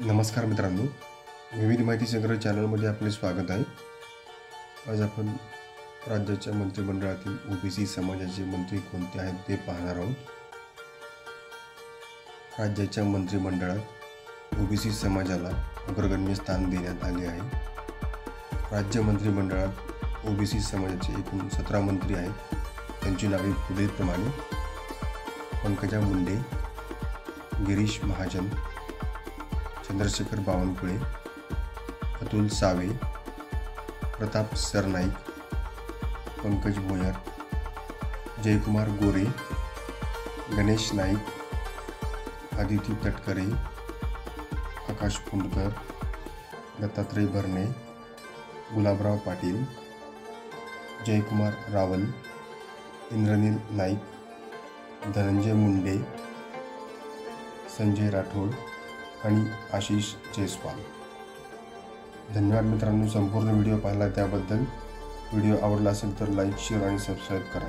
नमस्कार मित्रांनो, विविध माहिती संग्रह चॅनलमध्ये आपले स्वागत आहे. आज आपण राज्याच्या मंत्रिमंडळातील ओबीसी समाजाचे मंत्री कोणते आहेत ते पाहणार आहोत. राज्याच्या मंत्रिमंडळात ओबीसी समाजाला अग्रगण्य स्थान देण्यात आले आहे. राज्य मंत्रिमंडळात ओबीसी समाजाचे एकूण 17 मंत्री आहेत. त्यांची नावे पुढीलप्रमाणे: पंकजा मुंडे, गिरीश महाजन, चंद्रशेखर बावनकुळे, अतुल सावे, प्रताप सरनाईक, पंकज भोयर, जयकुमार गोरे, गणेश नाईक, आदिती तटकरे, आकाश कुंडकर, दत्तात्रय भरणे, गुलाबराव पाटील, जयकुमार रावल, इंद्रनील नाईक, धनंजय मुंडे, संजय राठोड आणि आशिष जयस्वाल. धन्यवाद मित्रांनो, संपूर्ण व्हिडिओ पाहिला त्याबद्दल. व्हिडिओ आवडला असेल तर लाईक, शेअर आणि सबस्क्राईब करा.